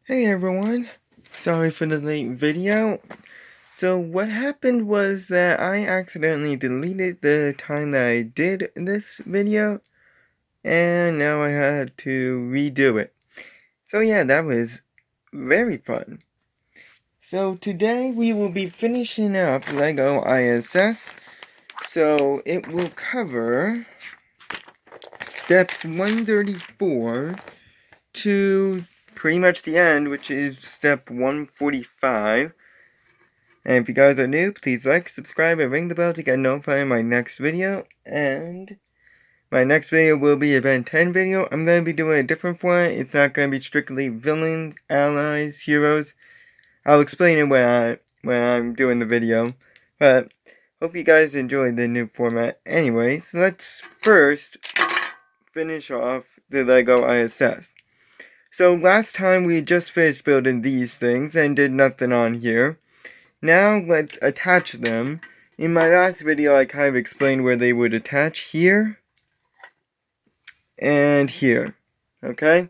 Hey everyone, sorry for the late video. So what happened was that I accidentally deleted the time that I did this video, and now I had to redo it. So yeah, that was very fun. So today we will be finishing up LEGO ISS. So it will cover steps 134 to pretty much the end, which is step 145. And if you guys are new, please like, subscribe, and ring the bell to get notified of my next video. And my next video will be a Ben 10 video. I'm going to be doing a different one. It's not going to be strictly villains, allies, heroes. I'll explain it when I'm doing the video. But hope you guys enjoyed the new format. Anyways, let's first finish off the LEGO ISS. So last time we just finished building these things and did nothing on here. Now let's attach them. In my last video I kind of explained where they would attach here and here. Okay?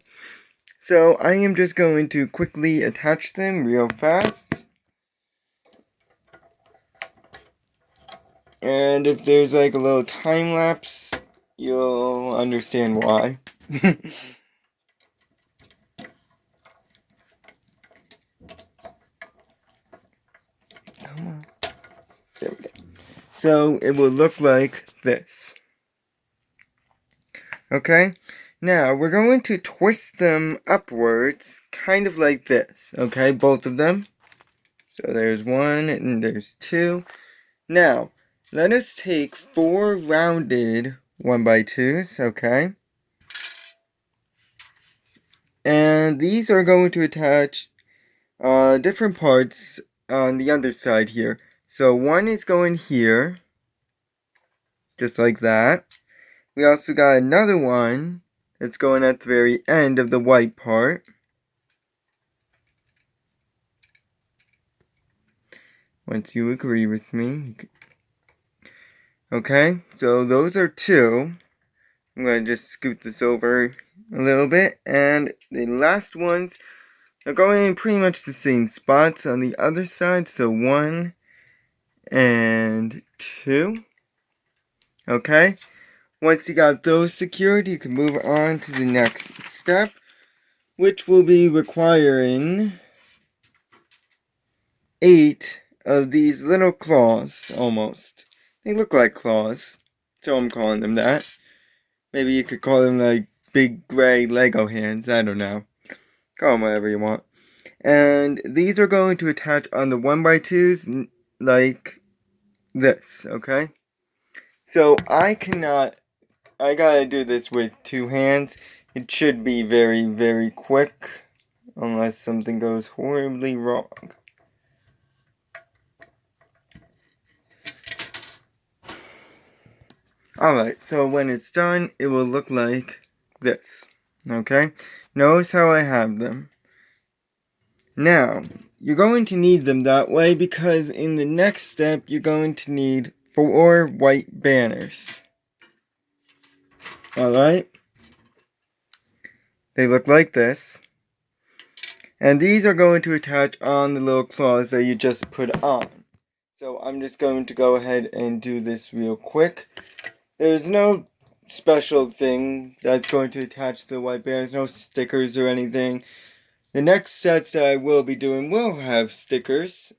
So I am just going to quickly attach them real fast. And if there's like a little time lapse, you'll understand why. There we go. So it will look like this. Okay? Now, we're going to twist them upwards, kind of like this. Okay, both of them. So there's one and there's two. Now, let us take 4 rounded 1x2s, okay? And these are going to attach different parts on the other side here. So one is going here, just like that. We also got another one that's going at the very end of the white part. Once you agree with me. Okay, so those are 2. I'm going to just scoot this over a little bit. And the last ones are going in pretty much the same spots on the other side. So 1 and 2. Okay, once you got those secured, you can move on to the next step, which will be requiring 8 of these little claws, almost. They look like claws, so I'm calling them that. Maybe you could call them like big gray Lego hands, I don't know. Call them whatever you want. And these are going to attach on the 1x2s like this, okay? So I gotta do this with 2 hands. It should be very, very quick, unless something goes horribly wrong. Alright, so when it's done, it will look like this. Okay? Notice how I have them. Now, you're going to need them that way because in the next step, you're going to need 4 white banners. Alright? They look like this. And these are going to attach on the little claws that you just put on. So I'm just going to go ahead and do this real quick. There's no special thing that's going to attach to the white banners, no stickers or anything. The next sets that I will be doing will have stickers.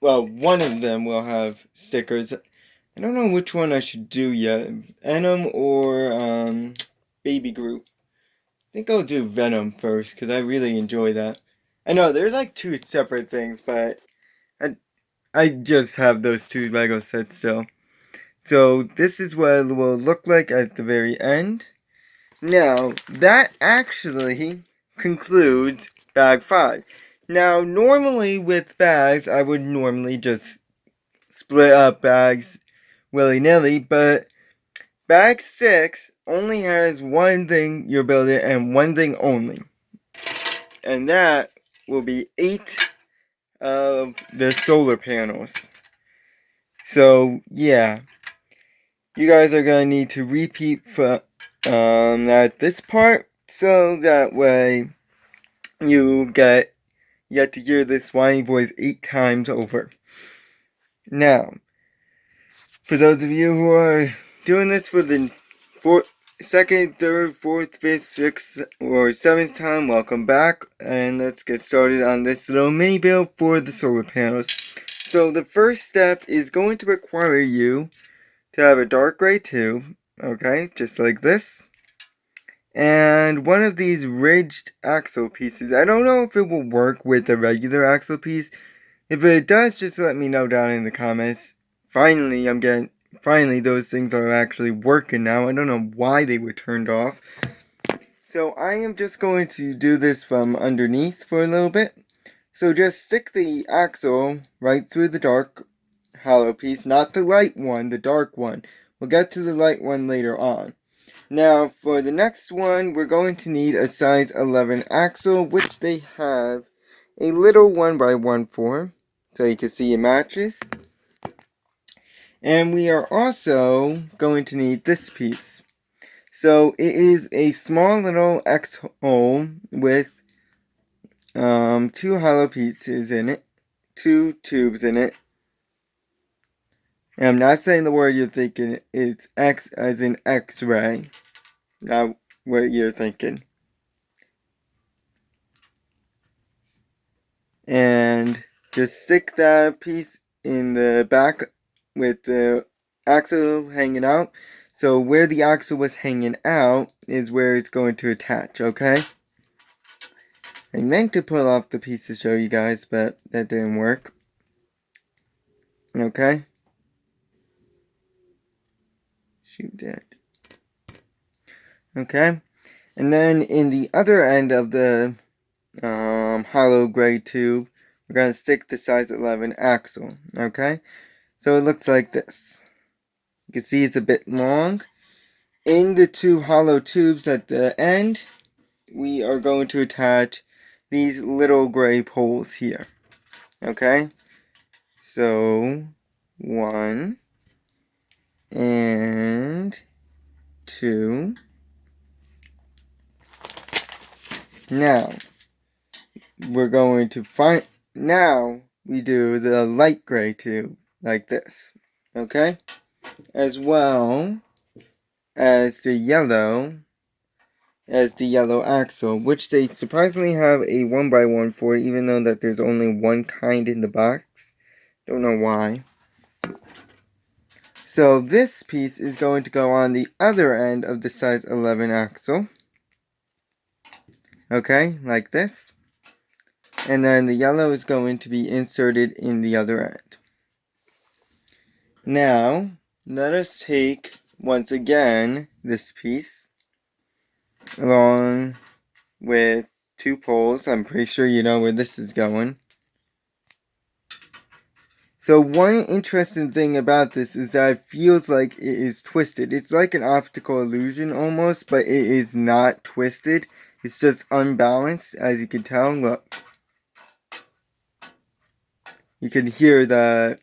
Well, one of them will have stickers. I don't know which one I should do yet. Venom or Baby Groot. I think I'll do Venom first because I really enjoy that. I know there's like 2 separate things, but I just have those 2 Lego sets still. So this is what it will look like at the very end. Now, that actually concludes bag 5. Now, normally with bags, I would normally just split up bags willy-nilly, but bag 6 only has one thing you're building and one thing only. And that will be 8 of the solar panels. So, yeah. You guys are going to need to repeat at this part, so that way you get to hear this whiny voice 8 times over. Now, for those of you who are doing this for the second, third, fourth, fifth, sixth, or seventh time, welcome back, and let's get started on this little mini build for the solar panels. So the first step is going to require you to have a dark gray tube, okay, just like this, and one of these ridged axle pieces. I don't know if it will work with a regular axle piece. If it does, just let me know down in the comments. Finally, those things are actually working now. I don't know why they were turned off. So I am just going to do this from underneath for a little bit. So just stick the axle right through the dark hollow piece, not the light one, the dark one. We'll get to the light one later on. Now for the next one, we're going to need a size 11 axle, which they have a little 1x1 for, so you can see it matches. And we are also going to need this piece. So it is a small little X hole with 2 hollow pieces in it, 2 tubes in it. And I'm not saying the word you're thinking, it's X as in X-ray, not what you're thinking. And just stick that piece in the back with the axle hanging out. So where the axle was hanging out is where it's going to attach, okay? I meant to pull off the piece to show you guys, but that didn't work. Okay? Shoot that. Okay? And then in the other end of the hollow gray tube, we're going to stick the size 11 axle, okay? So it looks like this. You can see it's a bit long. In the 2 hollow tubes at the end, we are going to attach these little gray poles here, okay? So 1 and 2. Now we're going to now we do the light gray tube like this, okay? As well as the yellow axle, which they surprisingly have a 1x1 for, even though that there's only one kind in the box. Don't know why. So this piece is going to go on the other end of the size 11 axle. Okay, like this. And then the yellow is going to be inserted in the other end. Now, let us take, once again, this piece, along with 2 poles. I'm pretty sure you know where this is going. So one interesting thing about this is that it feels like it is twisted. It's like an optical illusion almost, but it is not twisted. It's just unbalanced, as you can tell. Look. You can hear the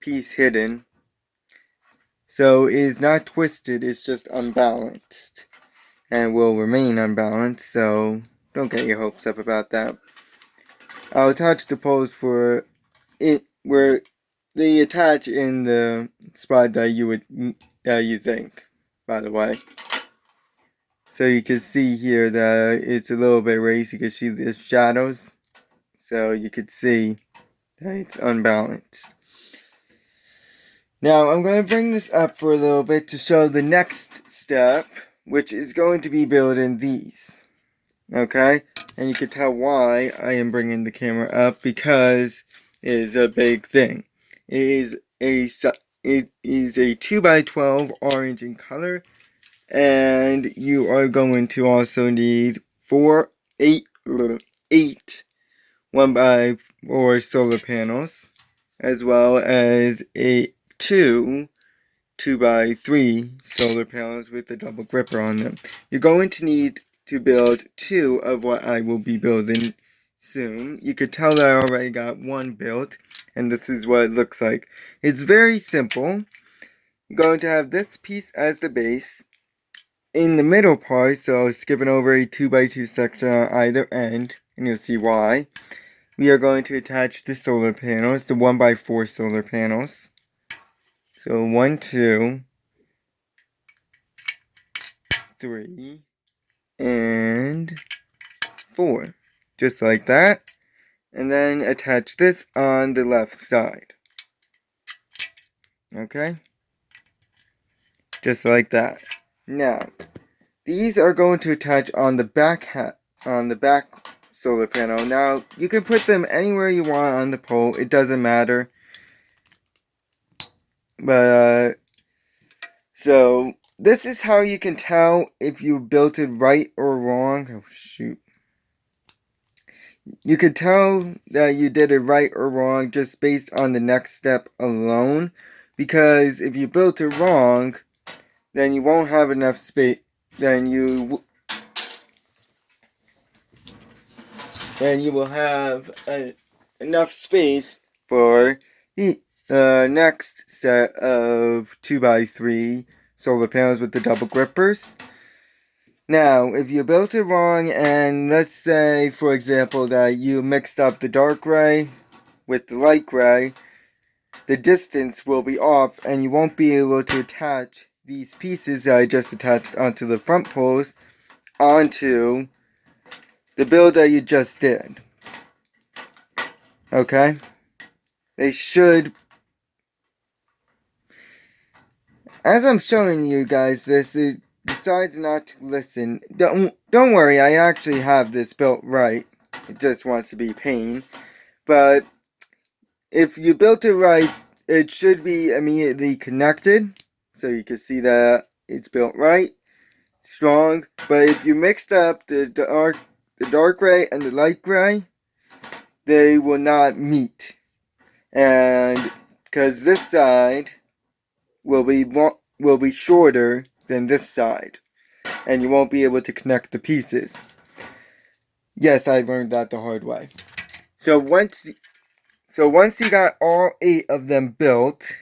piece hidden. So it is not twisted, it's just unbalanced. And will remain unbalanced, so don't get your hopes up about that. I'll attach the poles for it where they attach in the spot that you think, by the way. So you can see here that it's a little bit raised. You can see the shadows. So you can see that it's unbalanced. Now I'm going to bring this up for a little bit to show the next step, which is going to be building these. Okay? And you can tell why I am bringing the camera up, because it is a big thing. It is a 2x12 orange in color, and you are going to also need 8 1x4 solar panels, as well as 2 2x3 solar panels with a double gripper on them. You're going to need to build 2 of what I will be building soon. You could tell that I already got 1 built, and this is what it looks like. It's very simple. You're going to have this piece as the base. In the middle part, so skipping over a 2x2 section on either end, and you'll see why. We are going to attach the solar panels, the 1x4 solar panels. So 1, 2, 3, and 4. Just like that. And then attach this on the left side. Okay? Just like that. Now, these are going to attach on the back solar panel. Now, you can put them anywhere you want on the pole. It doesn't matter. But, so, this is how you can tell if you built it right or wrong. Oh, shoot. You could tell that you did it right or wrong just based on the next step alone. Because if you built it wrong, then you won't have enough space. Then you will have enough space for the next set of 2x3 solar panels with the double grippers. Now, if you built it wrong, and let's say, for example, that you mixed up the dark gray with the light gray, the distance will be off, and you won't be able to attach these pieces that I just attached onto the front poles onto the build that you just did. Okay? They should... As I'm showing you guys this, it decides not to listen. Don't worry, I actually have this built right. It just wants to be pain. But if you built it right, it should be immediately connected. So you can see that it's built right, strong. But if you mixed up the dark gray and the light gray, they will not meet. And because this side will be shorter than this side, and you won't be able to connect the pieces. Yes, I learned that the hard way. So once you got all 8 of them built,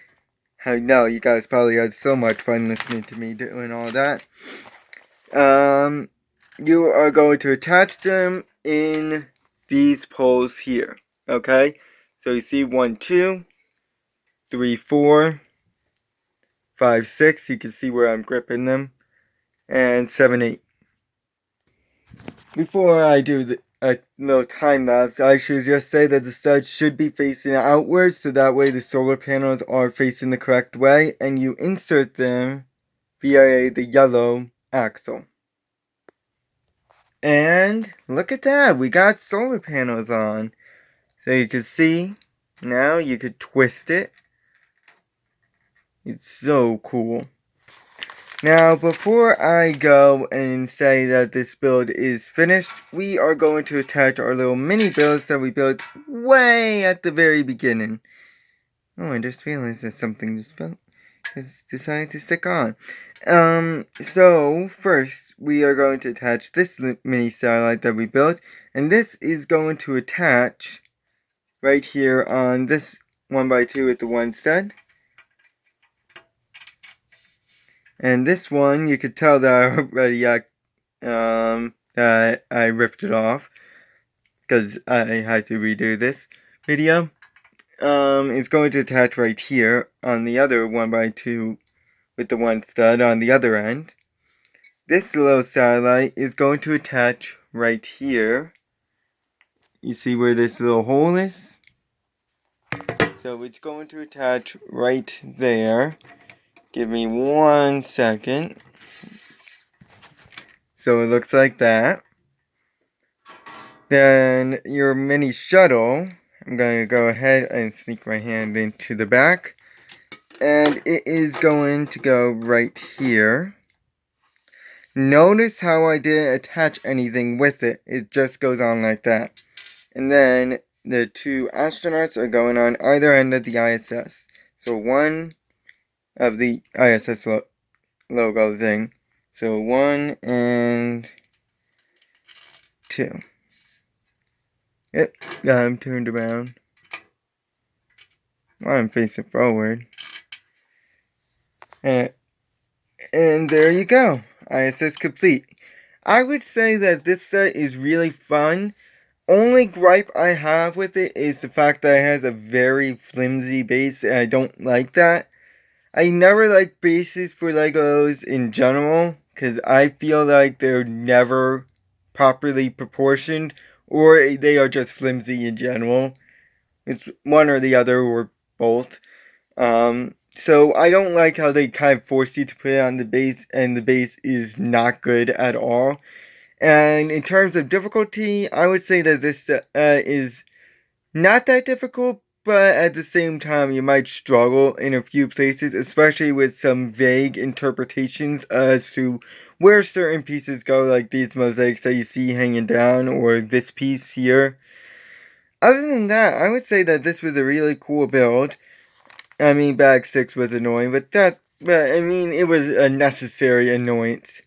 I know you guys probably had so much fun listening to me doing all that. You are going to attach them in these poles here. Okay, so you see 1, 2, 3, 4, 5, 6. You can see where I'm gripping them, and 7, 8. Before I do a little time lapse, I should just say that the studs should be facing outwards, so that way the solar panels are facing the correct way, and you insert them via the yellow axle. And look at that, we got solar panels on. So you can see, now you could twist it. It's so cool. Now, before I go and say that this build is finished, we are going to attach our little mini builds that we built way at the very beginning. Oh, I just realized that something just decided to stick on. So, first, we are going to attach this mini satellite that we built, and this is going to attach right here on this 1x2 with the one stud. And this one, you could tell that I already that I ripped it off because I had to redo this video. Is going to attach right here on the other 1x2 with the one stud on the other end. This little satellite is going to attach right here. You see where this little hole is? So it's going to attach right there. Give me 1 second. So it looks like that. Then your mini shuttle, I'm going to go ahead and sneak my hand into the back. And it is going to go right here. Notice how I didn't attach anything with it. It just goes on like that. And then the 2 astronauts are going on either end of the ISS. So one of the ISS logo thing. So 1 and 2. Yep, got him turned around. Well, I'm facing forward. And there you go. ISS complete. I would say that this set is really fun. only gripe I have with it is the fact that it has a very flimsy base, and I don't like that. I never like bases for Legos in general, because I feel like they're never properly proportioned, or they are just flimsy in general. It's one or the other, or both. So I don't like how they kind of force you to put it on the base, and the base is not good at all. And in terms of difficulty, I would say that this is not that difficult, but at the same time, you might struggle in a few places, especially with some vague interpretations as to where certain pieces go, like these mosaics that you see hanging down, or this piece here. Other than that, I would say that this was a really cool build. I mean, Bag 6 was annoying, but I mean, it was a necessary annoyance.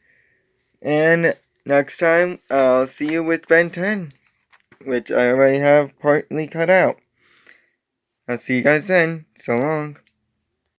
And next time, I'll see you with Ben 10, which I already have partly cut out. I'll see you guys then. So long.